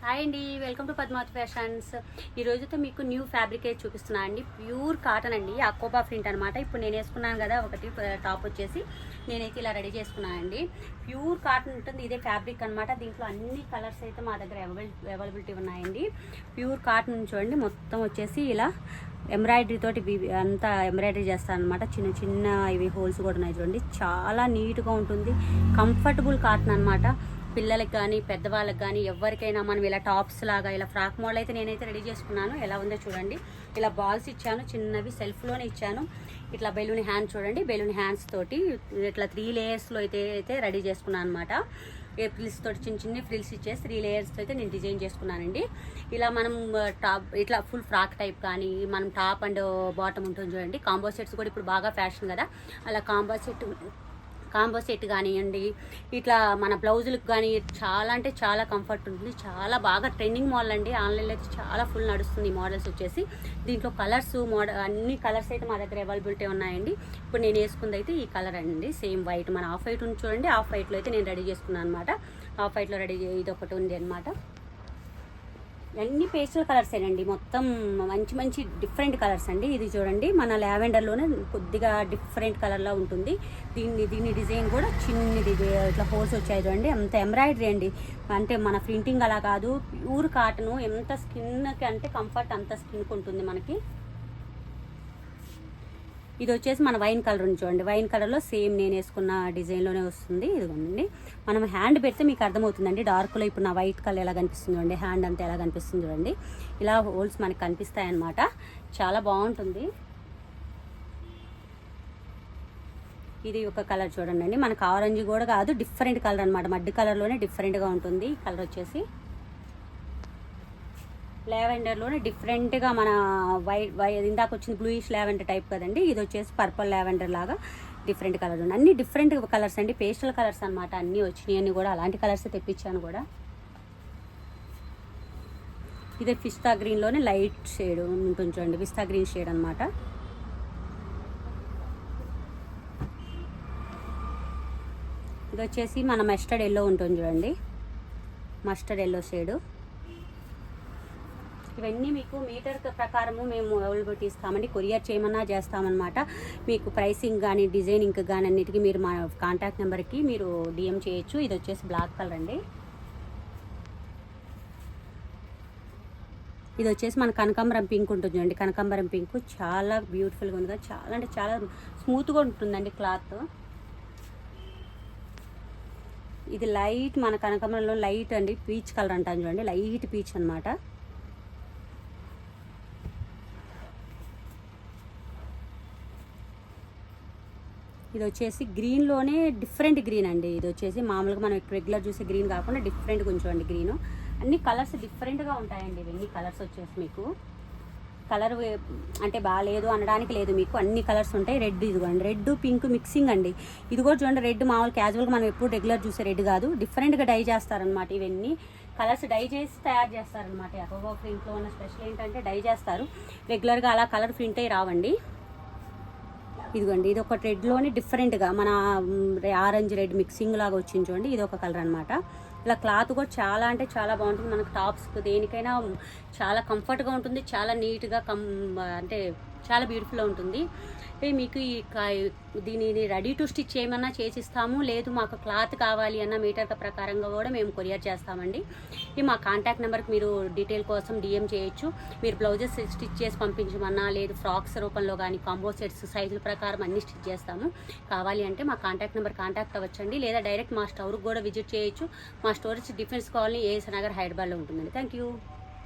Hi అండి, welcome to Padmavati fashions. ఈరోజుతో మీకు new fabric అయితే చూపిస్తున్నాను అండి. ప్యూర్ కాటన్ అండి, అకోబా ప్రింట్ అనమాట. ఇప్పుడు నేను వేసుకున్నాను కదా ఒకటి టాప్ వచ్చేసి నేనైతే ఇలా రెడీ చేసుకున్నాను అండి. ప్యూర్ కాటన్ ఉంటుంది, ఇదే ఫ్యాబ్రిక్ అనమాట. దీంట్లో అన్ని కలర్స్ అయితే మా దగ్గర అవైలబిలిటీ ఉన్నాయండి. ప్యూర్ కాటన్ చూడండి, మొత్తం వచ్చేసి ఇలా ఎంబ్రాయిడరీ తోటి అంతా ఎంబ్రాయిడరీ చేస్తాను అనమాట. చిన్న చిన్న ఇవి హోల్స్ కూడా ఉన్నాయి చూడండి. చాలా నీట్గా ఉంటుంది, కంఫర్టబుల్ కాటన్ అనమాట. పిల్లలకి కానీ పెద్దవాళ్ళకి కానీ ఎవరికైనా మనం ఇలా టాప్స్ లాగా ఇలా ఫ్రాక్ మోడల్ అయితే నేనైతే రెడీ చేసుకున్నాను. ఎలా ఉందో చూడండి. ఇలా బాల్స్ ఇచ్చాను, చిన్నవి సెల్ఫ్లోనే ఇచ్చాను. ఇట్లా బెలూన్ హ్యాండ్స్ చూడండి, బెలూన్ హ్యాండ్స్ తోటి ఇట్లా 3 లేయర్స్లో అయితే రెడీ చేసుకున్నాను అనమాట. ఏ ఫ్రిల్స్ తోటి చిన్న ఫ్రిల్స్ ఇచ్చేసి 3 లేయర్స్తో అయితే నేను డిజైన్ చేసుకున్నానండి. ఇలా మనం టాప్ ఇట్లా ఫుల్ ఫ్రాక్ టైప్ కానీ మనం టాప్ అండ్ బాటమ్ ఉంటుంది చూడండి. కాంబో సెట్స్ కూడా ఇప్పుడు బాగా ఫ్యాషన్ కదా, అలా కాంబో సెట్ కానివ్వండి, ఇట్లా మన బ్లౌజులకు కానీ చాలా అంటే చాలా కంఫర్ట్ ఉంటుంది. చాలా బాగా ట్రెండింగ్ మోడల్ అండి. ఆన్లైన్లో అయితే చాలా ఫుల్ నడుస్తుంది ఈ మోడల్స్ వచ్చేసి. దీంట్లో కలర్స్ అన్ని కలర్స్ అయితే మా దగ్గర అవైలబిలిటీ ఉన్నాయండి. ఇప్పుడు నేను వేసుకుంది అయితే ఈ కలర్ అండి, సేమ్ వైట్. మన ఆఫ్ వైట్ ఉంది చూడండి, ఆఫ్ వైట్లో అయితే నేను రెడీ చేసుకున్నాను అనమాట. ఆఫ్ వైట్లో ఇది ఒకటి ఉంది అనమాట. అన్ని పేస్టల్ కలర్సేనండి, మొత్తం మంచి డిఫరెంట్ కలర్స్ అండి. ఇది చూడండి, మన లావెండర్లోనే కొద్దిగా డిఫరెంట్ కలర్లో ఉంటుంది. దీని డిజైన్ కూడా చిన్నది ఇట్లా హోల్స్ వచ్చాయి చూడండి. అంత ఎంబ్రాయిడరీ అండి, అంటే మన ప్రింటింగ్ అలా కాదు, ప్యూర్ కాటను. ఎంత స్కిన్కి అంటే కంఫర్ట్ అంత స్కిన్కి ఉంటుంది మనకి. ఇది వచ్చేసి మన వైన్ కలర్ ఉంది చూడండి. వైన్ కలర్లో సేమ్ నేను వేసుకున్న డిజైన్లోనే వస్తుంది. ఇదిగోండి, మనం హ్యాండ్ పెడితే మీకు అర్థమవుతుందండి. డార్క్లో ఇప్పుడు నా వైట్ కలర్ ఎలా కనిపిస్తుంది చూడండి, హ్యాండ్ అంతా ఎలా కనిపిస్తుంది చూడండి. ఇలా హోల్స్ మనకి కనిపిస్తాయి అన్నమాట. చాలా బాగుంటుంది. ఇది ఒక కలర్ చూడండి, మనకు ఆరెంజ్ కూడా కాదు, డిఫరెంట్ కలర్ అనమాట. మడ్డి కలర్లోనే డిఫరెంట్గా ఉంటుంది. ఈ కలర్ వచ్చేసి లావెండర్లోనే డిఫరెంట్గా మన ఇందాక వచ్చింది బ్లూయిష్ లావెండర్ టైప్ కదండి. ఇది వచ్చేసి పర్పుల్ లావెండర్ లాగా డిఫరెంట్ కలర్ ఉంది. అన్ని డిఫరెంట్ కలర్స్ అండి, పేస్టల్ కలర్స్ అనమాట. అన్నీ వచ్చినాయి, అన్ని కూడా అలాంటి కలర్స్ తెప్పించాను కూడా. ఇదే పిస్తా గ్రీన్లోనే లైట్ షేడ్ ఉంటుంది చూడండి, పిస్తా గ్రీన్ షేడ్ అనమాట. ఇది వచ్చేసి మన మస్టర్డ్ ఎల్లో ఉంటుంది చూడండి, మస్టర్డ్ ఎల్లో షేడు. ఇవన్నీ మీకు మీటర్ ప్రకారము మేము అవైలబిలిటీ ఇస్తామండి. కొరియర్ చేయమన్నా చేస్తామన్నమాట. మీకు ప్రైసింగ్ కానీ డిజైనింగ్ కానీ అన్నిటికీ మీరు మా కాంటాక్ట్ నెంబర్కి మీరు డిఎం చేయొచ్చు. ఇది వచ్చేసి బ్లాక్ కలర్ అండి. ఇది వచ్చేసి మన కనకాంబరం పింక్ ఉంటుంది చూడండి. కనకాంబరం పింక్ చాలా బ్యూటిఫుల్గా ఉంది, చాలా అంటే చాలా స్మూత్గా ఉంటుందండి క్లాత్. ఇది లైట్ మన కనకాంబరంలో లైట్ అండి, పీచ్ కలర్ అంటాను చూడండి, లైట్ పీచ్ అనమాట. ఇది వచ్చేసి గ్రీన్లోనే డిఫరెంట్ గ్రీన్ అండి. ఇది వచ్చేసి మామూలుగా మనం రెగ్యులర్ చూసే గ్రీన్ కాకుండా డిఫరెంట్గా ఉంచండి గ్రీన్. అన్ని కలర్స్ డిఫరెంట్గా ఉంటాయండి. ఇవన్నీ కలర్స్ వచ్చేసి మీకు కలర్ అంటే బాగాలేదు అనడానికి లేదు, మీకు అన్ని కలర్స్ ఉంటాయి. రెడ్ ఇదిగోండి, రెడ్ పింక్ మిక్సింగ్ అండి. ఇది కూడా చూడండి, రెడ్ మామూలు క్యాజువల్గా మనం ఎప్పుడు రెగ్యులర్ చూసే రెడ్ కాదు, డిఫరెంట్గా డై చేస్తారనమాట. ఇవన్నీ కలర్స్ డై చేసి తయారు చేస్తారనమాట. అకోబా ప్రింట్లో ఉన్న స్పెషల్ ఏంటంటే డై చేస్తారు. రెగ్యులర్గా అలా కలర్ ప్రింట్ అయ్యి రావండి. ఇదిగోండి, ఇది ఒక రెడ్లోని డిఫరెంట్గా మన ఆరెంజ్ రెడ్ మిక్సింగ్ లాగా వచ్చింది చూడండి. ఇది ఒక కలర్ అనమాట. ఇలా క్లాత్ కూడా చాలా అంటే చాలా బాగుంటుంది. మనకు టాప్స్కి దేనికైనా చాలా కంఫర్ట్గా ఉంటుంది, చాలా నీట్గా అంటే చాలా బ్యూటిఫుల్గా ఉంటుంది. మీకు దీనిని రెడీ టు స్టిచ్ చేయమన్నా చేసిస్తాము, లేదు మాకు క్లాత్ కావాలి అన్న మీటర్ ప్రకారంగా కూడా మేము కొరియర్ చేస్తామండి. ఇది మా కాంటాక్ట్ నెంబర్కి మీరు డీటెయిల్ కోసం డిఎం చేయొచ్చు. మీరు బ్లౌజెస్ స్టిచ్ చేసి పంపించమన్నా, లేదు ఫ్రాక్స్ రూపంలో కానీ కాంబో సెట్స్ సైజుల ప్రకారం అన్ని స్టిచ్ చేస్తాము. కావాలి అంటే మా కాంటాక్ట్ నెంబర్ కాంటాక్ట్ అవ్వచ్చండి, లేదా డైరెక్ట్ మా స్టోర్కి కూడా విజిట్ చేయొచ్చు. మా store defence colony A S Nagar హైదరాబాద్లో ఉంటుందండి. Thank you.